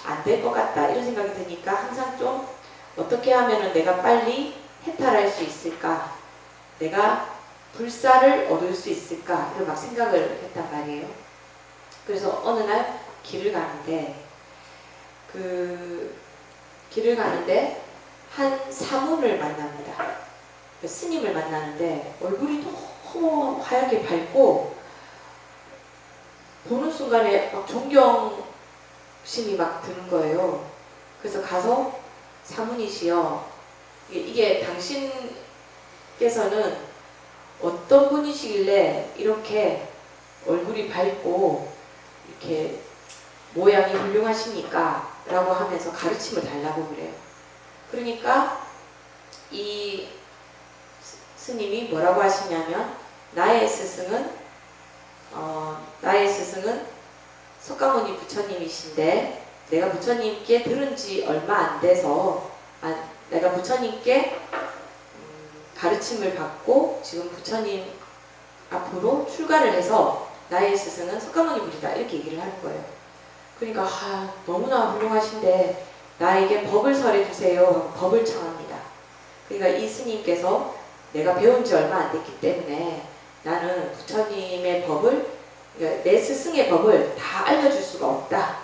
안 될 것 같다 이런 생각이 드니까 항상 좀 어떻게 하면은 내가 빨리 해탈할 수 있을까, 내가 불사를 얻을 수 있을까 이런 막 생각을 했단 말이에요. 그래서 어느 날 길을 가는데 한 사문을 만납니다. 스님을 만나는데 얼굴이 너무 하얗게 밝고 보는 순간에 막 존경심이 막 드는 거예요. 그래서 가서 사문이시여, 이게 당신께서는 어떤 분이시길래 이렇게 얼굴이 밝고 이렇게 모양이 훌륭하십니까? 라고 하면서 가르침을 달라고 그래요. 그러니까 이 스님이 뭐라고 하시냐면 나의 스승은 석가모니 부처님이신데 내가 부처님께 들은 지 얼마 안 돼서 내가 부처님께 가르침을 받고 지금 부처님 앞으로 출가를 해서 나의 스승은 석가모니 분이다 이렇게 얘기를 하는 거예요. 그러니까 너무나 훌륭하신데 나에게 법을 설해주세요 하고 법을 청합니다. 그러니까 이 스님께서 내가 배운 지 얼마 안 됐기 때문에 나는 부처님의 법을, 그러니까 내 스승의 법을 다 알려줄 수가 없다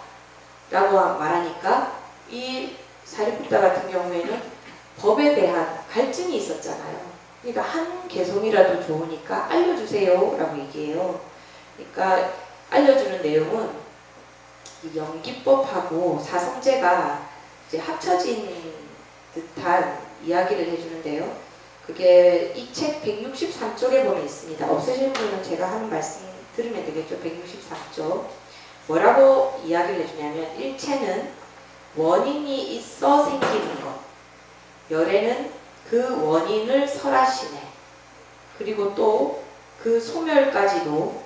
라고 말하니까 이 사리푸타 같은 경우에는 법에 대한 갈증이 있었잖아요. 그러니까 한 개송이라도 좋으니까 알려주세요 라고 얘기해요. 그러니까 알려주는 내용은 이 연기법하고 사성제가 이제 합쳐진 듯한 이야기를 해주는데요. 그게 이 책 163쪽에 보면 있습니다. 없으신 분은 제가 하는 말씀 들으면 되겠죠. 163쪽. 뭐라고 이야기를 해주냐면 일체는 원인이 있어 생기는 것, 열애는 그 원인을 설하시네. 그리고 또 그 소멸까지도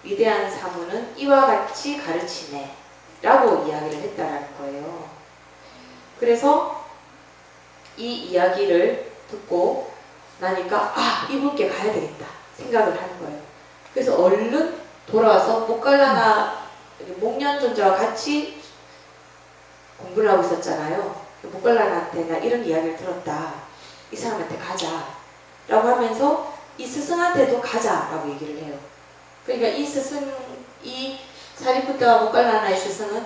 위대한 사무는 이와 같이 가르치네 라고 이야기를 했다라는 거예요. 그래서 이 이야기를 듣고 나니까 이분께 가야 되겠다 생각을 하는 거예요. 그래서 얼른 돌아와서 목갈라나 목련존자와 같이 공부를 하고 있었잖아요. 목갈라나한테 나 이런 이야기를 들었다, 이 사람한테 가자 라고 하면서 이 스승한테도 가자 라고 얘기를 해요. 그러니까 이 사리푸타와 목갈라나의 스승은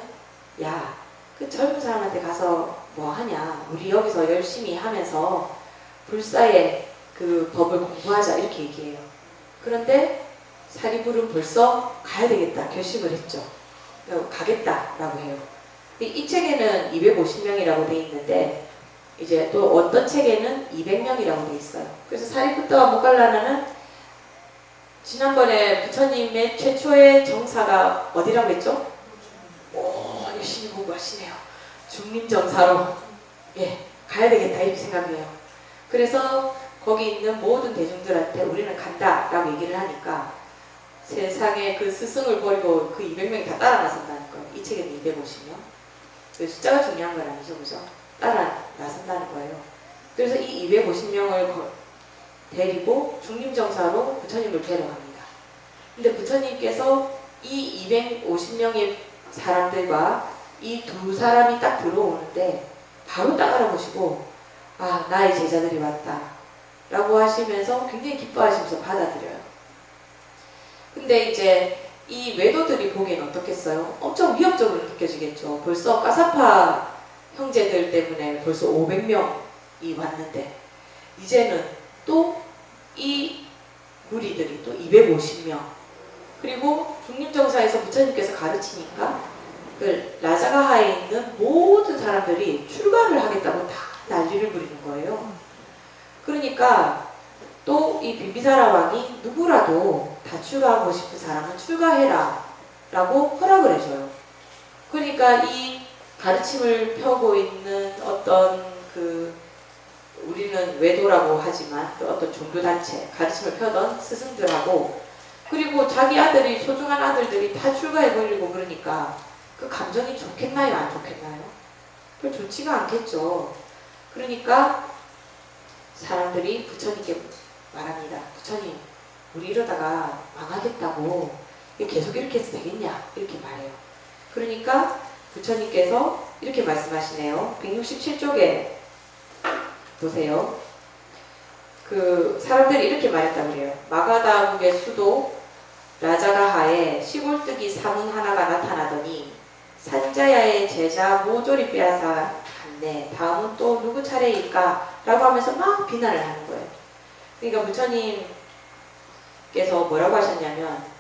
그 젊은 사람한테 가서 뭐 하냐, 우리 여기서 열심히 하면서 불사의 그 법을 공부하자 이렇게 얘기해요. 그런데 사리불은 벌써 가야 되겠다 결심을 했죠. 가겠다라고 해요. 이 책에는 250명이라고 돼 있는데 이제 또 어떤 책에는 200명이라고 돼 있어요. 그래서 사리푸타와 목갈라나는 지난번에 부처님의 최초의 정사가 어디라고 했죠? 열심히 공부하시네요. 중림정사로 가야 되겠다 이렇게 생각해요. 그래서 거기 있는 모든 대중들한테 우리는 간다 라고 얘기를 하니까 세상에 그 스승을 버리고 그 200명이 다 따라 나선다는 거예요. 이 책에는 250명. 숫자가 중요한 건 아니죠, 그죠? 따라 나선다는 거예요. 그래서 이 250명을 데리고 중림정사로 부처님을 뵈러 갑니다. 근데 부처님께서 이 250명의 사람들과 이 두 사람이 딱 들어오는데 바로 딱 알아보시고 나의 제자들이 왔다 라고 하시면서 굉장히 기뻐하시면서 받아들여요. 근데 이제 이 외도들이 보기엔 어떻겠어요? 엄청 위협적으로 느껴지겠죠. 벌써 까사파 형제들 때문에 벌써 500명이 왔는데 이제는 또 이 무리들이 또 250명, 그리고 중림정사에서 부처님께서 가르치니까 그 라자가하에 있는 모든 사람들이 출가를 하겠다고 다 난리를 부리는 거예요. 그러니까 또 이 빈비사라 왕이 누구라도 다 출가하고 싶은 사람은 출가해라 라고 허락을 해줘요. 그러니까 이 가르침을 펴고 있는 어떤 우리는 외도라고 하지만 또 어떤 종교단체 가르침을 펴던 스승들하고 그리고 자기 아들이, 소중한 아들들이 다 출가해버리고 그러니까 그 감정이 좋겠나요? 안 좋겠나요? 별 좋지가 않겠죠. 그러니까 사람들이 부처님께 말합니다. 부처님, 우리 이러다가 망하겠다고 계속 이렇게 해서 되겠냐? 이렇게 말해요. 그러니까 부처님께서 이렇게 말씀하시네요. 167쪽에 보세요. 그 사람들이 이렇게 말했다고 그래요. 마가다국의 수도 라자가하에 시골뜨기 사문 하나가 나타나더니 산자야의 제자 모조리 빼앗아 갔네. 다음은 또 누구 차례일까? 라고 하면서 막 비난을 하는 거예요. 그러니까 부처님께서 뭐라고 하셨냐면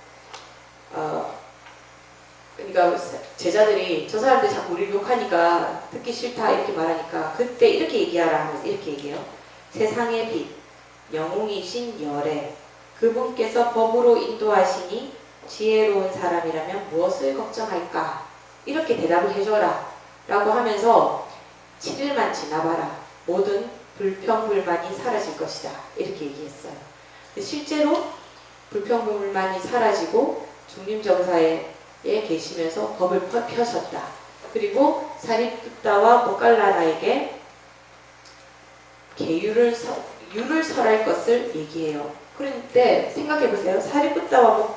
그러니까 제자들이 저 사람들 자꾸 우리 욕하니까 듣기 싫다 이렇게 말하니까 그때 이렇게 얘기하라 하면서 이렇게 얘기해요. 세상의 빛, 영웅이신 열애, 그분께서 법으로 인도하시니 지혜로운 사람이라면 무엇을 걱정할까? 이렇게 대답을 해줘라 라고 하면서 7일만 지나봐라. 모든 불평불만이 사라질 것이다. 이렇게 얘기했어요. 실제로 불평불만이 사라지고 중림정사에 계시면서 법을 펴셨다. 그리고 사리푸타와 모갈라나에게 유를 설할 것을 얘기해요. 그런데 생각해보세요. 사리푸타와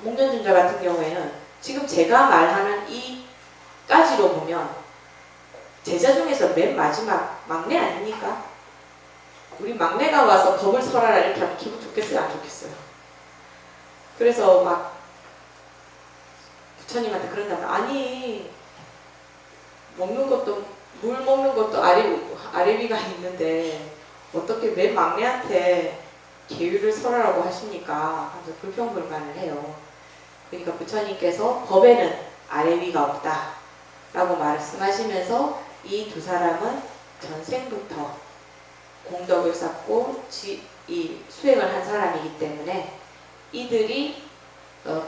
목련준자 같은 경우에는 지금 제가 말하는 이까지로 보면 제자 중에서 맨 마지막 막내 아닙니까? 우리 막내가 와서 법을 설하라 이렇게 하면 기분 좋겠어요? 안 좋겠어요? 그래서 막 부처님한테 그런다면 아니 먹는 것도 물 먹는 것도 아래위가 있는데 어떻게 맨 막내한테 계율을 설하라고 하십니까? 하면서 불평불만을 해요. 그러니까 부처님께서 법에는 아래위가 없다 라고 말씀하시면서 이 두 사람은 전생부터 공덕을 쌓고 이 수행을 한 사람이기 때문에 이들이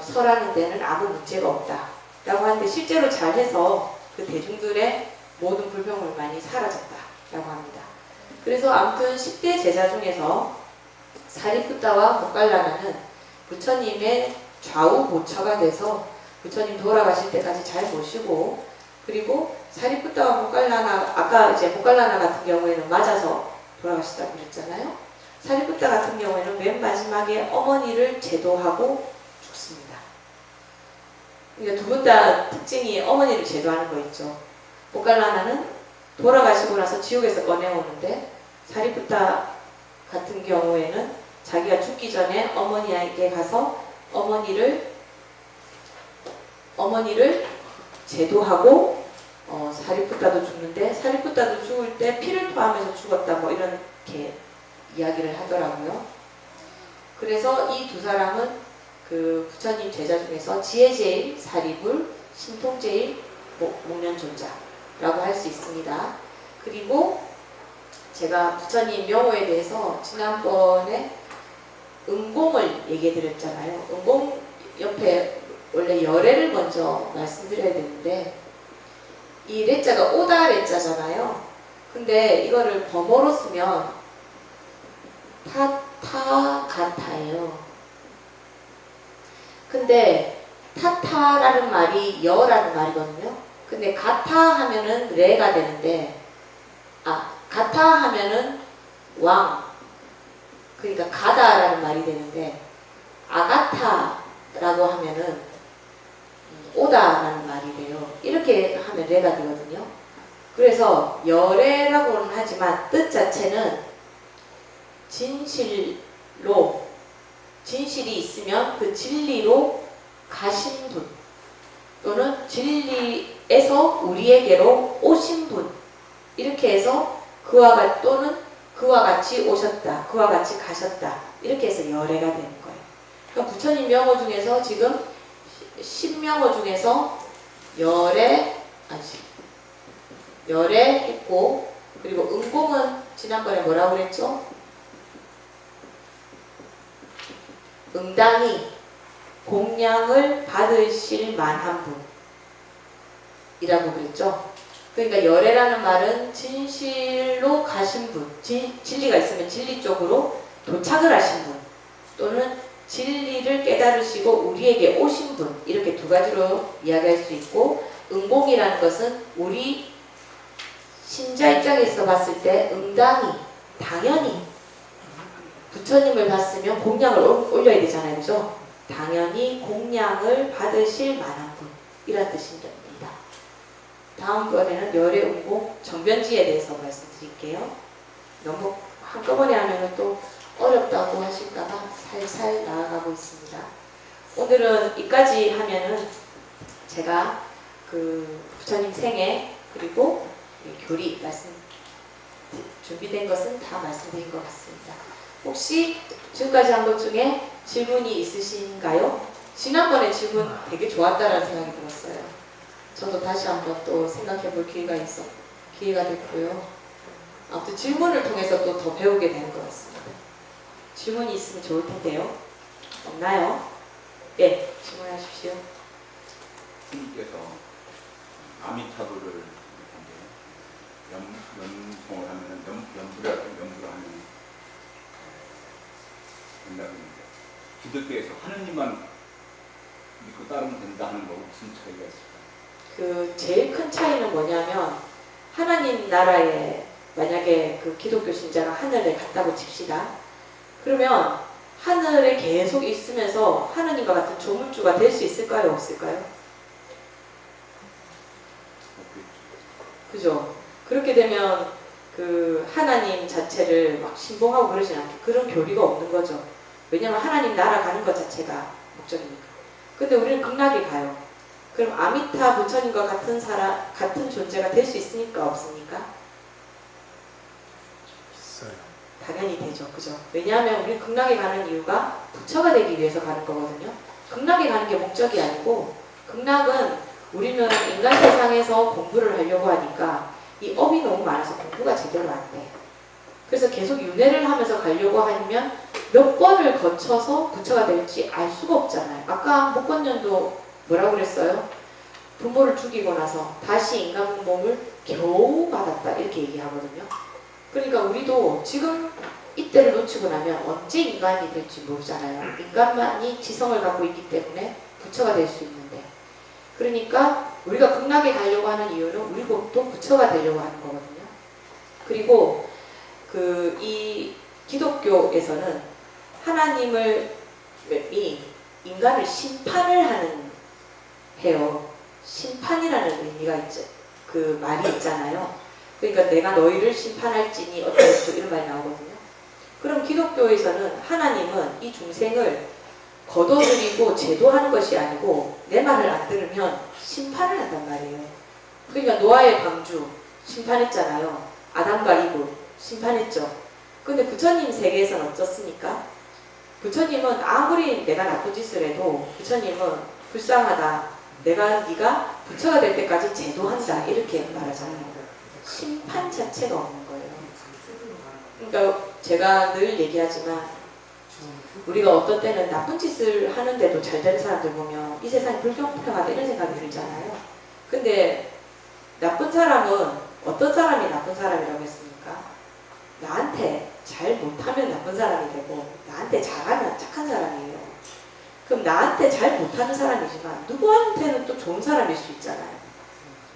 설하는 데는 아무 문제가 없다 라고 하는데 실제로 잘해서 그 대중들의 모든 불평불만이 사라졌다 라고 합니다. 그래서 아무튼 10대 제자 중에서 사리푸타와 모갈라나는 부처님의 좌우 보처가 돼서 부처님 돌아가실 때까지 잘 모시고, 그리고 사리푸타와 모갈라나, 아까 이제 모갈라나 같은 경우에는 맞아서 돌아가시다고 그랬잖아요. 사리푸타 같은 경우에는 맨 마지막에 어머니를 제도하고 죽습니다. 그러니까 두 분 다 특징이 어머니를 제도하는 거 있죠. 모갈라나는 돌아가시고 나서 지옥에서 꺼내오는데, 사리푸타 같은 경우에는 자기가 죽기 전에 어머니에게 가서 어머니를 제도하고 사리푸타도 죽는데, 사리푸타도 죽을 때 피를 토하면서 죽었다 뭐 이렇게 이야기를 하더라고요. 그래서 이 두 사람은 그 부처님 제자 중에서 지혜제일 사리불, 신통제일 목련존자라고 할 수 있습니다. 그리고 제가 부처님 명호에 대해서 지난번에 음공을 얘기해 드렸잖아요. 음공 옆에 원래 열애를 먼저 말씀드려야 되는데, 이 레자가 오다 레자잖아요. 근데 이거를 범어로 쓰면 타타가타예요. 근데 타타라는 말이 여라는 말이거든요. 근데 가타 하면은 레가 되는데, 가타 하면은 왕, 그러니까 가다라는 말이 되는데, 아가타라고 하면은 오다라는 말이 돼요. 이렇게 하면 레가 되거든요. 그래서 열애라고는 하지만 뜻 자체는 진실로, 진실이 있으면 그 진리로 가신 분, 또는 진리에서 우리에게로 오신 분, 이렇게 해서 또는 그와 같이 오셨다, 그와 같이 가셨다, 이렇게 해서 열애가 되는 거예요. 그러니까 부처님 명호 중에서 지금 10명호 중에서 열애했고, 그리고 음공은 지난번에 뭐라고 그랬죠? 응당히 공양을 받으실 만한 분이라고 그랬죠. 그러니까 열애라는 말은 진실로 가신 분, 진리가 있으면 진리 쪽으로 도착을 하신 분, 또는 진리를 깨달으시고 우리에게 오신 분, 이렇게 두 가지로 이야기할 수 있고, 응공이라는 것은 우리 신자 입장에서 봤을 때 응당히, 당연히 부처님을 봤으면 공양을 올려야 되잖아요. 그죠? 당연히 공양을 받으실 만한 분, 이란 뜻입니다. 다음번에는 열의 운봉 정변지에 대해서 말씀드릴게요. 너무 한꺼번에 하면 또 어렵다고 하실까봐 살살 나아가고 있습니다. 오늘은 이까지 하면은 제가 그 부처님 생애 그리고 교리 말씀 준비된 것은 다 말씀드린 것 같습니다. 혹시 지금까지 한 것 중에 질문이 있으신가요? 지난번에 질문 되게 좋았다라는 생각이 들었어요. 저도 다시 한번 또 생각해 볼 기회가 됐고요. 아무튼 질문을 통해서 또 더 배우게 되는 것 같습니다. 질문이 있으면 좋을 텐데요. 없나요? 네, 질문하십시오. 스님께서 아미타불을 연송을 하면은 연부를 하면 된다는데 기독교에서 하느님만 믿고 따르면 된다 하는 거 무슨 차이가 있을까요? 그 제일 큰 차이는 뭐냐면 하나님 나라에 만약에 그 기독교 신자가 하늘에 갔다고 칩시다. 그러면 하늘에 계속 있으면서 하느님과 같은 조물주가 될 수 있을까요? 없을까요? 그죠? 그렇게 되면 그 하나님 자체를 막 신봉하고 그러진 않게 그런 교리가 없는 거죠. 왜냐면 하나님 나라 가는 것 자체가 목적이니까. 근데 우리는 극락에 가요. 그럼 아미타 부처님과 같은 존재가 될 수 있습니까? 없습니까? 있어요. 당연히 되죠. 그죠? 왜냐하면 우리 극락에 가는 이유가 부처가 되기 위해서 가는 거거든요. 극락에 가는 게 목적이 아니고 극락은 우리는 인간 세상에서 공부를 하려고 하니까 이 업이 너무 많아서 공부가 제대로 안 돼. 그래서 계속 윤회를 하면서 가려고 하면 몇 번을 거쳐서 부처가 될지 알 수가 없잖아요. 아까 목건년도 뭐라고 그랬어요? 부모를 죽이고 나서 다시 인간 몸을 겨우 받았다 이렇게 얘기하거든요. 그러니까 우리도 지금 이때를 놓치고 나면 언제 인간이 될지 모르잖아요. 인간만이 지성을 갖고 있기 때문에 부처가 될 수 있는데 그러니까 우리가 극락에 가려고 하는 이유는 우리도 부처가 되려고 하는 거거든요. 그리고 이 기독교에서는 하나님이 인간을 심판을 해요. 심판이라는 의미가 있죠. 그 말이 있잖아요. 그러니까 내가 너희를 심판할지니 어쩌고저쩌고 이런 말이 나오거든요. 그럼 기독교에서는 하나님은 이 중생을 거둬들이고 제도하는 것이 아니고 내 말을 안 들으면 심판을 한단 말이에요. 그러니까 노아의 방주 심판했잖아요. 아담과 이브 심판했죠. 근데 부처님 세계에서는 어떻습니까? 부처님은 아무리 내가 나쁜 짓을 해도 부처님은 불쌍하다. 네가 부처가 될 때까지 제도한다. 이렇게 말하잖아요. 심판 자체가 없는 거예요. 그러니까 제가 늘 얘기하지만 우리가 어떤 때는 나쁜 짓을 하는데도 잘 되는 사람들 보면 이 세상이 불공평하다 이런 생각이 들잖아요. 근데 나쁜 사람은 어떤 사람이 나쁜 사람이라고 했습니까? 나한테 잘 못하면 나쁜 사람이 되고 나한테 잘하면 착한 사람이에요. 그럼 나한테 잘 못하는 사람이지만 누구한테는 또 좋은 사람일 수 있잖아요.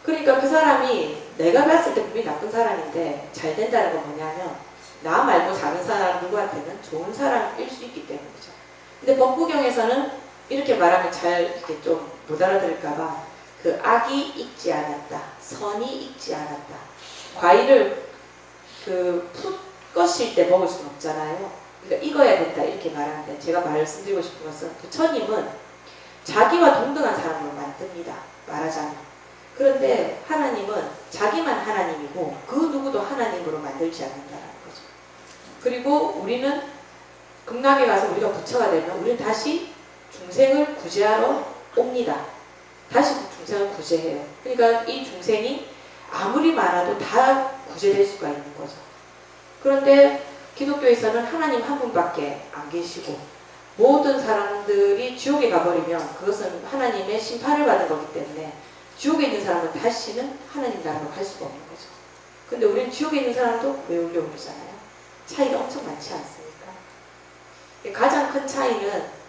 그러니까 그 사람이 내가 봤을 때 분명히 나쁜 사람인데 잘 된다는 건 뭐냐면 나 말고 다른 사람 누구한테는 좋은 사람일 수 있기 때문이죠. 근데 법구경에서는 이렇게 말하면 잘 이렇게 좀 못 알아들을까봐 그 악이 익지 않았다, 선이 익지 않았다. 과일을 풋 것일 때 먹을 수는 없잖아요. 그러니까 익어야 된다 이렇게 말하는데 제가 말씀드리고 싶은 것은 부처님은 자기와 동등한 사람으로 만듭니다. 말하자면. 그런데 하나님은 자기만 하나님이고 그 누구도 하나님으로 만들지 않는다는 거죠. 그리고 우리는 극락에 가서 우리가 부처가 되면 우리는 다시 중생을 구제하러 옵니다. 다시 중생을 구제해요. 그러니까 이 중생이 아무리 많아도 다 구제될 수가 있는 거죠. 그런데 기독교에서는 하나님 한 분밖에 안 계시고 모든 사람들이 지옥에 가버리면 그것은 하나님의 심판을 받는 거기 때문에 지옥에 있는 사람은 다시는 하나님 나라로 갈 수가 없는 거죠. 근데 우리는 지옥에 있는 사람도 외우려고 그러잖아요. 차이가 엄청 많지 않습니까? 가장 큰 차이는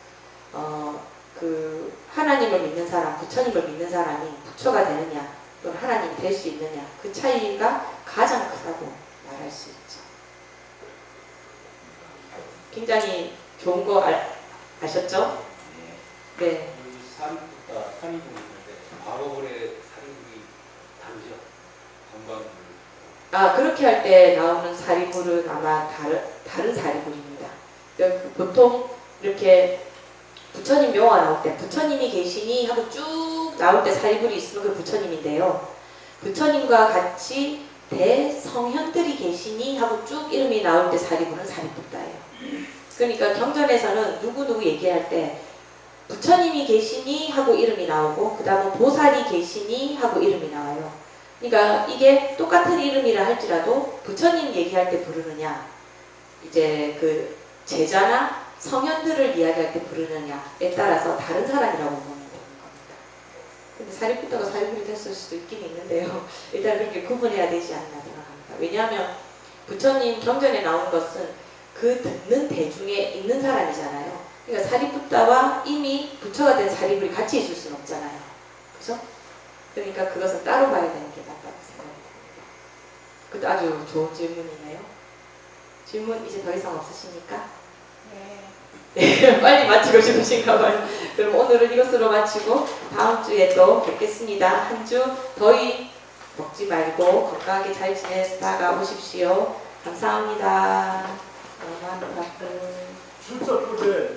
하나님을 믿는 사람, 부처님을 믿는 사람이 부처가 되느냐 또는 하나님이 될 수 있느냐 그 차이가 가장 크다고 말할 수 있죠. 굉장히 좋은 거 아셨죠? 네. 산이동이 있는데 과거거래 살인이 다르죠? 그렇게 할 때 나오는 사리불은 아마 다른 사리불입니다. 보통 이렇게 부처님 묘가 나올 때 부처님이 계시니 하고 쭉 나올 때 사리불이 있으면 그 부처님인데요. 부처님과 같이 대성현들이 계시니 하고 쭉 이름이 나올 때 사리불은 사리불다예요. 그러니까 경전에서는 누구누구 얘기할 때 부처님이 계시니 하고 이름이 나오고 그 다음은 보살이 계시니 하고 이름이 나와요. 그러니까 이게 똑같은 이름이라 할지라도 부처님 얘기할 때 부르느냐 이제 그 제자나 성현들을 이야기할 때 부르느냐에 따라서 다른 사람이라고 보면 되는 겁니다. 근데 사리부터가 사리불이 됐을 수도 있긴 있는데요. 일단 그렇게 구분해야 되지 않나 생각합니다. 왜냐하면 부처님 경전에 나온 것은 그 듣는 대중에 있는 사람이잖아요. 그러니까 사리부타와 이미 부처가 된 사리불이 같이 있을 수는 없잖아요. 그죠? 그러니까 그것은 따로 봐야 되는 게 맞다고 생각이 듭니다. 그것도 아주 좋은 질문이네요. 질문 이제 더 이상 없으십니까? 네. 빨리 마치고 싶으신가 봐요. 그럼 오늘은 이것으로 마치고 다음 주에 또 뵙겠습니다. 한 주 더위 먹지 말고 건강하게 잘 지내다가 오십시오. 감사합니다. 출석 부대